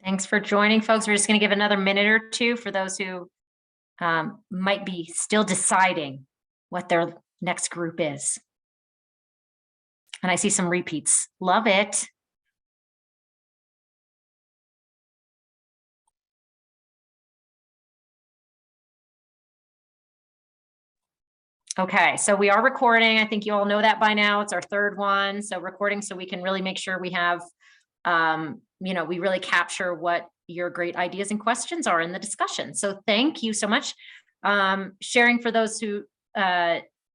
Thanks for joining, folks. We're just going to give another minute or two for those who might be still deciding what their next group is. And I see some repeats. Love it. Okay, so we are recording. I think you all know that by now. It's our third one. So recording so we can really make sure we have, we really capture what your great ideas and questions are in the discussion. So thank you so much. Sharing for those who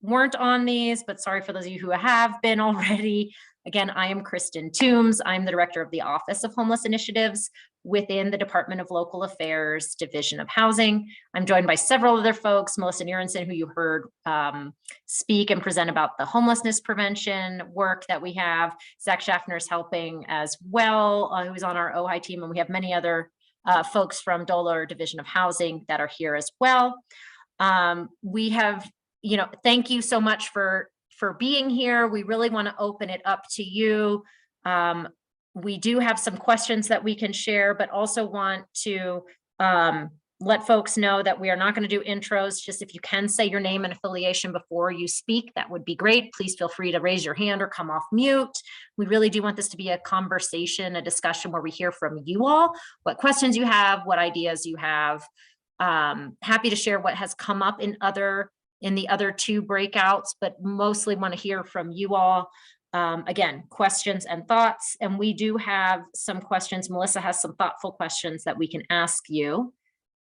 weren't on these, but sorry for those of you who have been already. Again, I am Kristen Toombs. I'm the director of the Office of Homeless Initiatives within the Department of Local Affairs, Division of Housing. I'm joined by several other folks, Melissa Nierensen, who you heard speak and present about the homelessness prevention work that we have. Zach Schaffner is helping as well, who's on our OHI team, and we have many other folks from DOLA or Division of Housing that are here as well. We have, thank you so much for being here. We really want to open it up to you. We do have some questions that we can share, but also want to let folks know that we are not going to do intros. Just if you can say your name and affiliation before you speak, that would be great. Please feel free to raise your hand or come off mute. We really do want this to be a conversation, a discussion where we hear from you all, what questions you have, what ideas you have. Happy to share what has come up in the other two breakouts, but mostly want to hear from you all. Again, questions and thoughts. And we do have some questions. Melissa has some thoughtful questions that we can ask you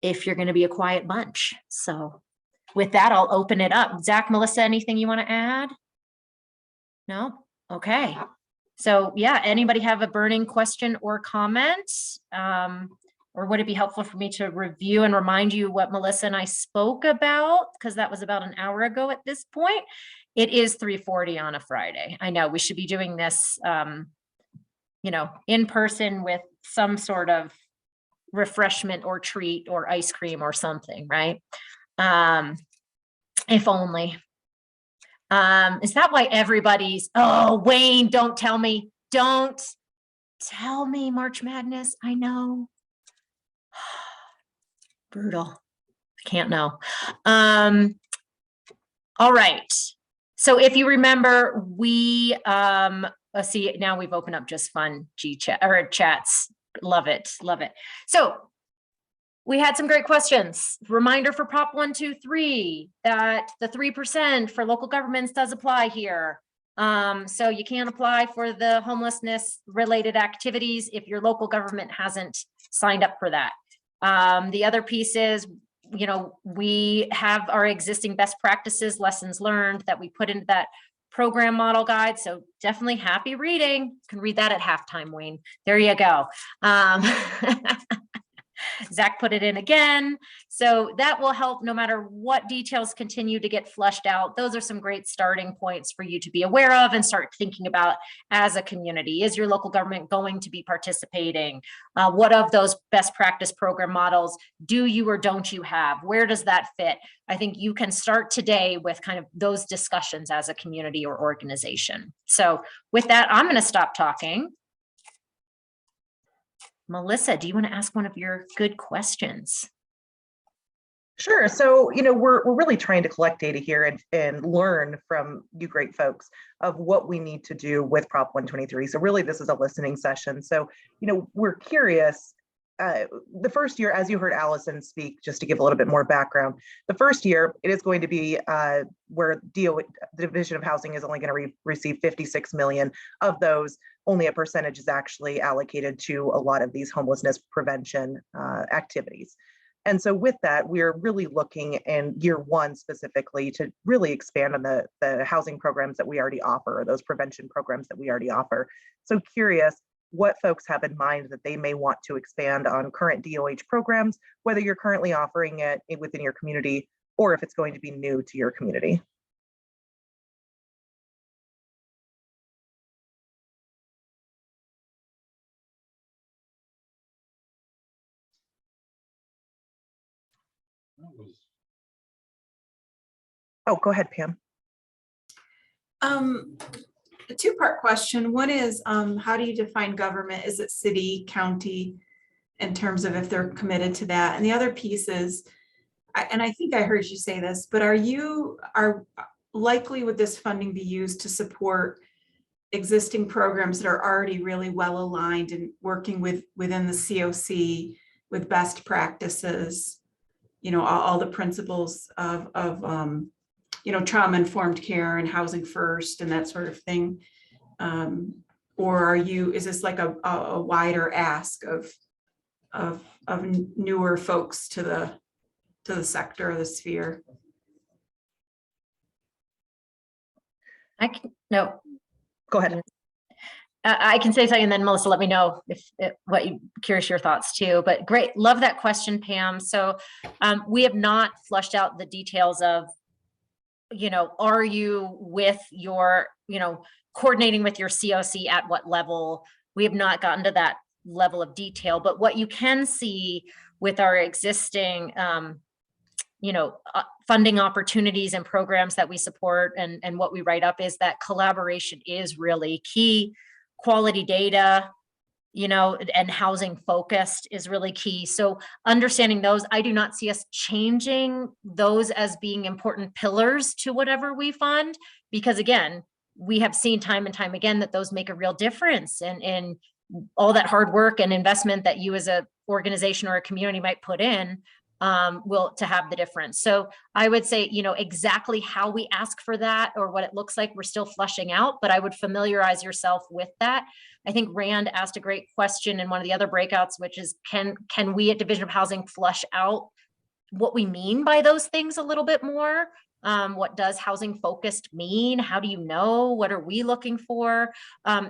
if you're going to be a quiet bunch. So with that, I'll open it up. Zach, Melissa, anything you want to add? No? Okay. So yeah, anybody have a burning question or comment? Or would it be helpful for me to review and remind you what Melissa and I spoke about? Because that was about an hour ago at this point. It is 3:40 on a Friday. I know we should be doing this, in person with some sort of refreshment or treat or ice cream or something, right? If only. Is that why everybody's, oh, Wayne, don't tell me March Madness. I know. Brutal. I can't know. All right. So if you remember, we let's see, now we've opened up just fun chats. Love it. Love it. So we had some great questions. Reminder for Prop 123 that the 3% for local governments does apply here. So you can't apply for the homelessness related activities if your local government hasn't signed up for that. The other piece is, we have our existing best practices, lessons learned that we put into that program model guide. So definitely happy reading. You can read that at halftime, Wayne. There you go. Zach put it in again. So that will help no matter what details continue to get fleshed out. Those are some great starting points for you to be aware of and start thinking about as a community. Is your local government going to be participating? What of those best practice program models do you or don't you have? Where does that fit? I think you can start today with kind of those discussions as a community or organization. So with that, I'm going to stop talking. Melissa, do you want to ask one of your good questions? Sure. So, we're really trying to collect data here and learn from you great folks of what we need to do with Prop 123. So really, this is a listening session. So, we're curious. The first year, as you heard Allison speak, just to give a little bit more background, the first year, it is going to be where the Division of Housing is only going to receive 56 million. Of those, only a percentage is actually allocated to a lot of these homelessness prevention activities. And so with that, we're really looking in year one specifically to really expand on the housing programs that we already offer, or those prevention programs that we already offer. So curious what folks have in mind that they may want to expand on current DOH programs, whether you're currently offering it within your community or if it's going to be new to your community. Oh, go ahead, Pam. A two-part question. One is, how do you define government? Is it city, county? in terms of if they're committed to that. And the other piece is, and I think I heard you say this, but are likely would this funding be used to support existing programs that are already really well aligned and working within the COC with best practices, all the principles of trauma-informed care and housing first and that sort of thing? Or is this like a wider ask of newer folks to the sector or the sphere? No. Go ahead. I can say something and then Melissa, let me know curious your thoughts too, but great. Love that question, Pam. So we have not flushed out the details of, are you with your, coordinating with your COC at what level? We have not gotten to that level of detail, but what you can see with our existing, funding opportunities and programs that we support and what we write up is that collaboration is really key. Quality data, and housing focused is really key. So understanding those, I do not see us changing those as being important pillars to whatever we fund, because again, we have seen time and time again that those make a real difference and all that hard work and investment that you as a organization or a community might put in will to have the difference. So I would say, exactly how we ask for that or what it looks like, we're still fleshing out, but I would familiarize yourself with that. I think Rand asked a great question in one of the other breakouts, which is, can we at Division of Housing flush out what we mean by those things a little bit more? What does housing focused mean? How do you know? What are we looking for?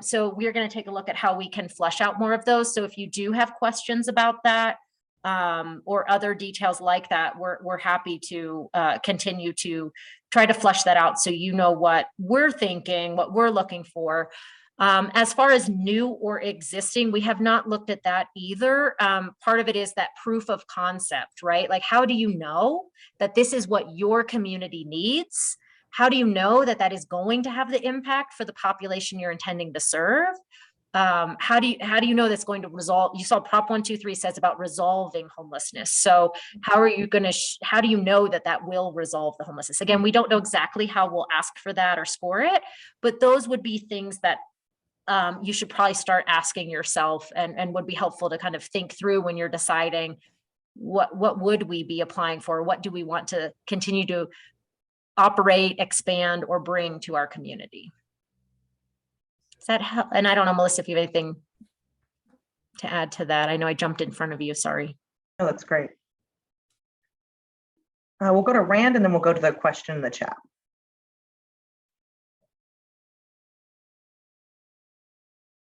So we're going to take a look at how we can flesh out more of those. So if you do have questions about that, or other details like that, we're happy to continue to try to flesh that out so what we're thinking, what we're looking for. As far as new or existing, we have not looked at that either. Part of it is that proof of concept, right? Like, how do you know that this is what your community needs? How do you know that that is going to have the impact for the population you're intending to serve? How do you know that's going to resolve? You saw Prop 123 says about resolving homelessness. So how are you going to, how do you know that that will resolve the homelessness? Again, we don't know exactly how we'll ask for that or score it, but those would be things that you should probably start asking yourself and would be helpful to kind of think through when you're deciding what would we be applying for? What do we want to continue to operate, expand, or bring to our community? Does that help? And I don't know, Melissa, if you have anything to add to that. I know I jumped in front of you, sorry. Oh, that's great. We'll go to Rand and then we'll go to the question in the chat.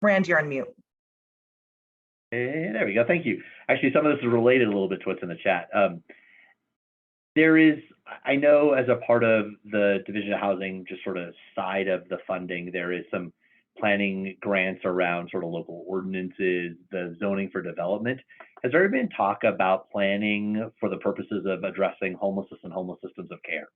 Rand, you're on mute. Hey, there we go. Thank you. Actually, some of this is related a little bit to what's in the chat. I know as a part of the Division of Housing, just sort of side of the funding, there is some planning grants around sort of local ordinances, the zoning for development. Has there been talk about planning for the purposes of addressing homelessness and homeless systems of care?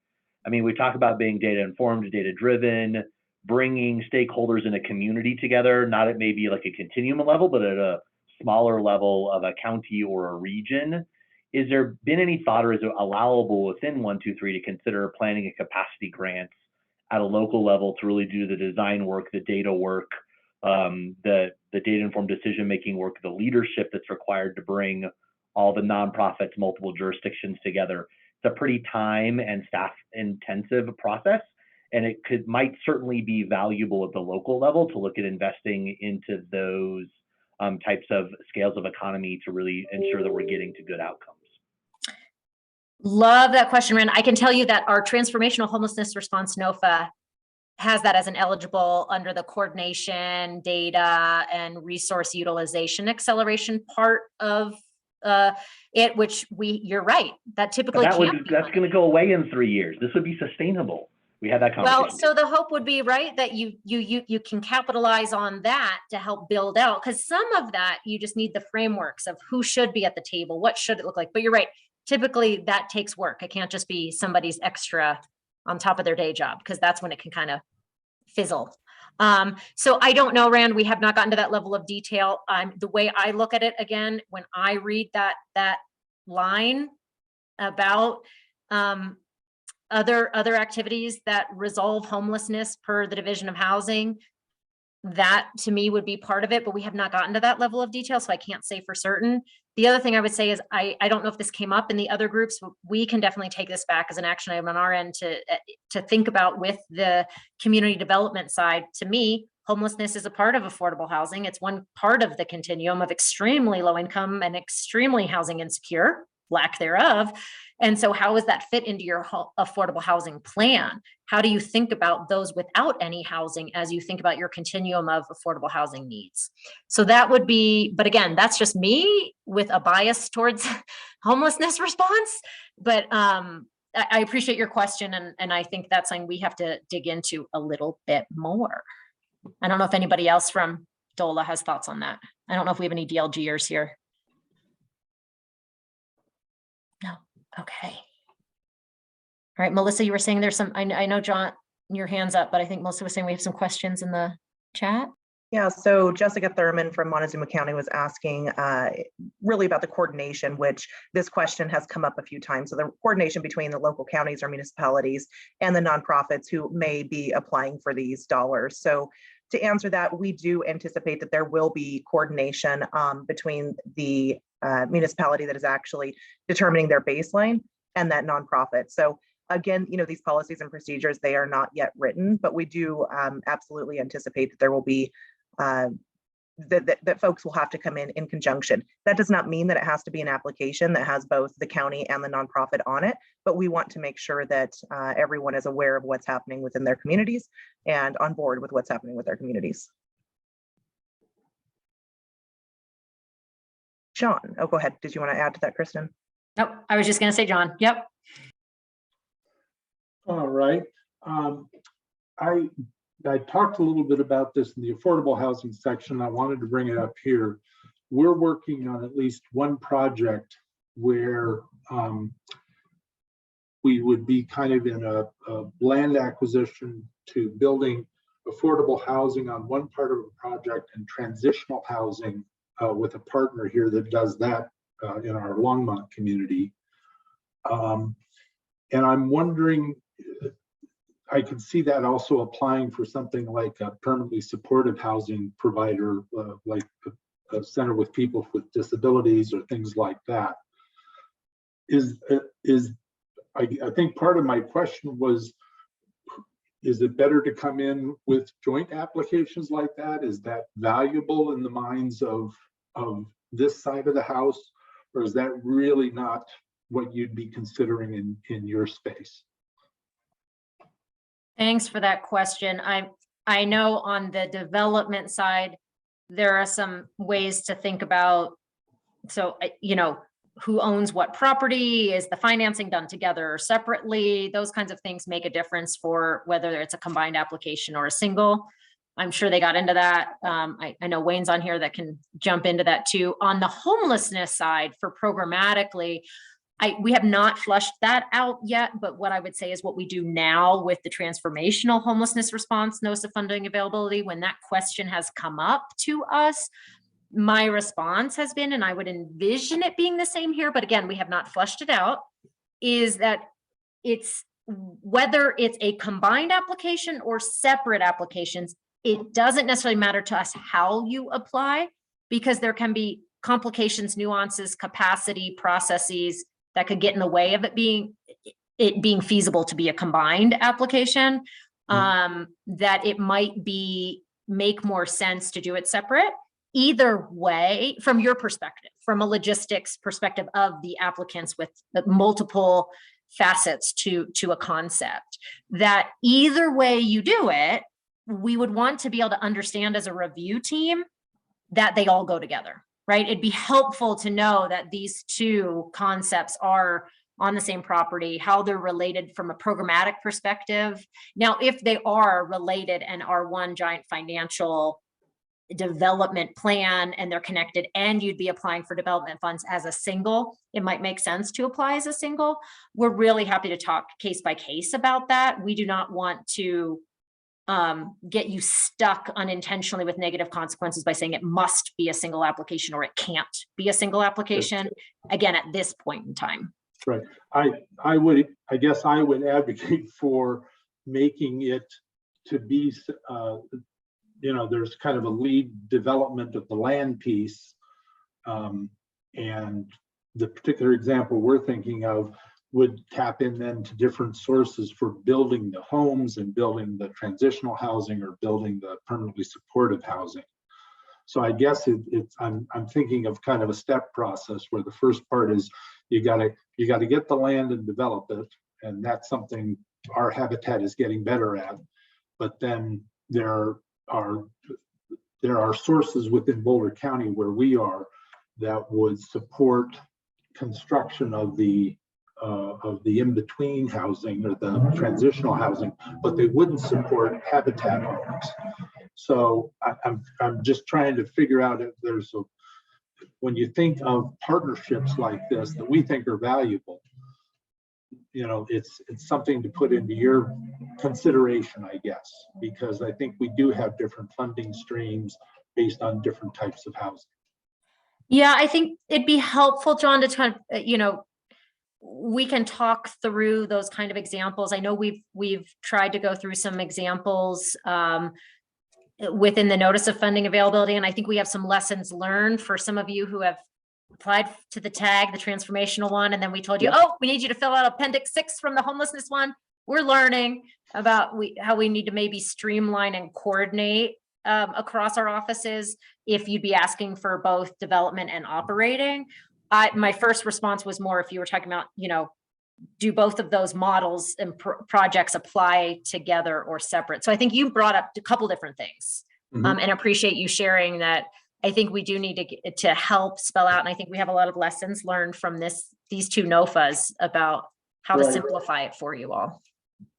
I mean, we talk about being data informed, data driven, bringing stakeholders in a community together, not at maybe like a continuum level, but at a smaller level of a county or a region. Is there been any thought, or is it allowable within 123 to consider planning a capacity grants at a local level to really do the design work, the data work, the data-informed decision-making work, the leadership that's required to bring all the nonprofits, multiple jurisdictions together? It's a pretty time and staff-intensive process, and it might certainly be valuable at the local level to look at investing into those types of scales of economy to really ensure that we're getting to good outcomes. Love that question, Rand. I can tell you that our transformational homelessness response NOFA has that as an eligible under the coordination, data, and resource utilization acceleration part of it, which you're right, that typically that's going to go away in 3 years. This would be sustainable. We had that conversation. Well, so the hope would be, right, that you can capitalize on that to help build out, because some of that you just need the frameworks of who should be at the table, what should it look like. But you're right, typically that takes work. It can't just be somebody's extra on top of their day job, because that's when it can kind of fizzle. So I don't know, Rand, we have not gotten to that level of detail. The way I look at it again, when I read that line about other activities that resolve homelessness per the Division of Housing, that to me would be part of it, but we have not gotten to that level of detail, so I can't say for certain. The other thing I would say is I don't know if this came up in the other groups, but we can definitely take this back as an action item on our end to think about with the community development side. To me, homelessness is a part of affordable housing. It's one part of the continuum of extremely low income and extremely housing insecure, lack thereof. And so how does that fit into your affordable housing plan? How do you think about those without any housing as you think about your continuum of affordable housing needs? So that would be, but again, that's just me with a bias towards homelessness response. But I appreciate your question. And I think that's something we have to dig into a little bit more. I don't know if anybody else from DOLA has thoughts on that. I don't know if we have any DLGers here. No. Okay. All right, Melissa, you were saying there's some, I know, John, your hand's up, but I think Melissa was saying we have some questions in the chat. Yeah, so Jessica Thurman from Montezuma County was asking really about the coordination, which this question has come up a few times. So the coordination between the local counties or municipalities and the nonprofits who may be applying for these dollars. So to answer that, we do anticipate that there will be coordination between the municipality that is actually determining their baseline and that nonprofit. So again, you know, these policies and procedures, they are not yet written, but we do absolutely anticipate that there will be that folks will have to come in conjunction. That does not mean that it has to be an application that has both the county and the nonprofit on it, but we want to make sure that everyone is aware of what's happening within their communities and on board with what's happening with their communities. John, oh, go ahead. Did you want to add to that, Kristen? Nope, I was just going to say, John. Yep. All right. I talked a little bit about this in the affordable housing section. I wanted to bring it up here. We're working on at least one project where we would be kind of in a land acquisition to building affordable housing on one part of a project and transitional housing with a partner here that does that in our Longmont community. And I'm wondering, I could see that also applying for something like a permanently supportive housing provider, like a center with people with disabilities or things like that. I think part of my question was, is it better to come in with joint applications like that? Is that valuable in the minds of this side of the house? Or is that really not what you'd be considering in your space? Thanks for that question. I know on the development side, there are some ways to think about, so, you know, who owns what property, is the financing done together or separately? Those kinds of things make a difference for whether it's a combined application or a single. I'm sure they got into that. I know Wayne's on here that can jump into that too. On the homelessness side for programmatically, we have not flushed that out yet, but what I would say is what we do now with the transformational homelessness response notice of funding availability, when that question has come up to us, my response has been, and I would envision it being the same here, but again, we have not flushed it out, is that it's whether it's a combined application or separate applications, it doesn't necessarily matter to us how you apply, because there can be complications, nuances, capacity, processes that could get in the way of it being feasible to be a combined application, that it might make more sense to do it separate. Either way, from your perspective, from a logistics perspective of the applicants with the multiple facets to a concept, that either way you do it, we would want to be able to understand as a review team that they all go together. Right? It'd be helpful to know that these two concepts are on the same property, how they're related from a programmatic perspective. Now, if they are related and are one giant financial development plan and they're connected and you'd be applying for development funds as a single, it might make sense to apply as a single. We're really happy to talk case by case about that. We do not want to get you stuck unintentionally with negative consequences by saying it must be a single application or it can't be a single application, again, at this point in time. Right. I guess I would advocate for making it to be, there's kind of a lead development of the land piece. And the particular example we're thinking of would tap in then to different sources for building the homes and building the transitional housing or building the permanently supportive housing. So I guess I'm thinking of kind of a step process where the first part is you gotta get the land and develop it, and that's something our Habitat is getting better at. But then there are sources within Boulder County where we are that would support construction of the in-between housing or the transitional housing, but they wouldn't support Habitat homes. So I'm just trying to figure out if there's when you think of partnerships like this that we think are valuable, it's something to put into your consideration, I guess, because I think we do have different funding streams based on different types of housing. Yeah, I think it'd be helpful, John, to kind of, we can talk through those kind of examples. I know we've tried to go through some examples within the notice of funding availability, and I think we have some lessons learned for some of you who have applied to the TAG, the transformational one, and then we told you, oh, we need you to fill out Appendix 6 from the homelessness one. We're learning about how we need to maybe streamline and coordinate across our offices if you'd be asking for both development and operating. My first response was more if you were talking about, do both of those models and projects apply together or separate? So I think you brought up a couple different things, and appreciate you sharing that. I think we do need to help spell out, and I think we have a lot of lessons learned from these two NOFAs about how to simplify it for you all.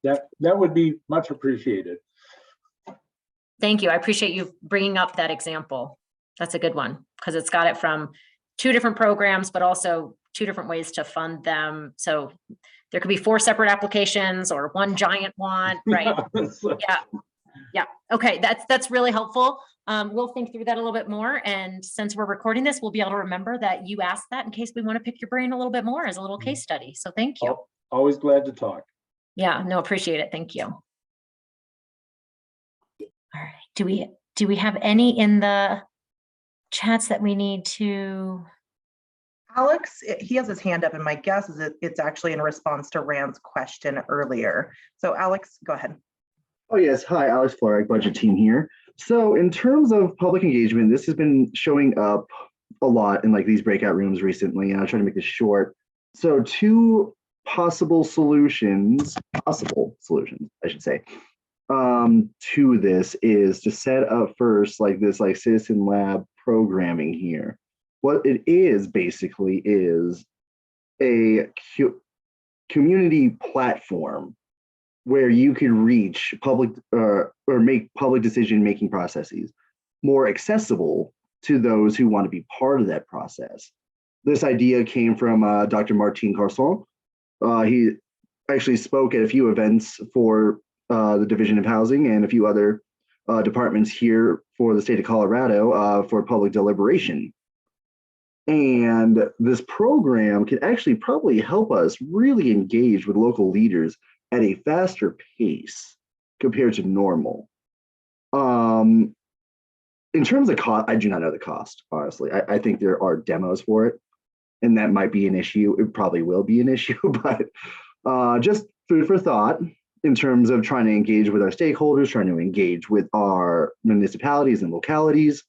That would be much appreciated. Thank you. I appreciate you bringing up that example. That's a good one because it's got it from two different programs, but also two different ways to fund them. So there could be 4 separate applications or one giant one, right? Yeah. Okay. That's really helpful. We'll think through that a little bit more. And since we're recording this, we'll be able to remember that you asked that in case we want to pick your brain a little bit more as a little case study. So thank you. Always glad to talk. Yeah, no, appreciate it. Thank you. All right. Do we have any in the chats that we need to? Alex, he has his hand up, and my guess is it's actually in response to Rand's question earlier. So Alex, go ahead. Oh yes, hi, Alex Florek, budget team here. So in terms of public engagement, this has been showing up a lot in like these breakout rooms recently, and I'll try to make this short. So 2 possible solutions, I should say, to this is to set up first like this like citizen lab programming here. What it is basically is a community platform where you can reach public or make public decision-making processes more accessible to those who want to be part of that process. This idea came from Dr. Martin Carson. He actually spoke at a few events for the Division of Housing and a few other departments here for the state of Colorado for public deliberation. And this program can actually probably help us really engage with local leaders at a faster pace compared to normal. In terms of cost, I do not know the cost, honestly. I think there are demos for it, and that might be an issue. It probably will be an issue, but just food for thought in terms of trying to engage with our stakeholders, trying to engage with our municipalities and localities.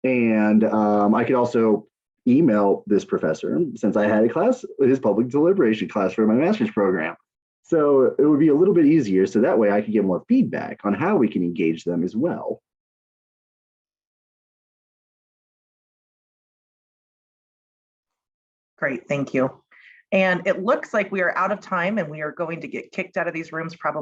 And I could also email this professor, since I had a class, his public deliberation class for my master's program. So it would be a little bit easier. So that way I could get more feedback on how we can engage them as well. Great, thank you. And it looks like we are out of time and we are going to get kicked out of these rooms probably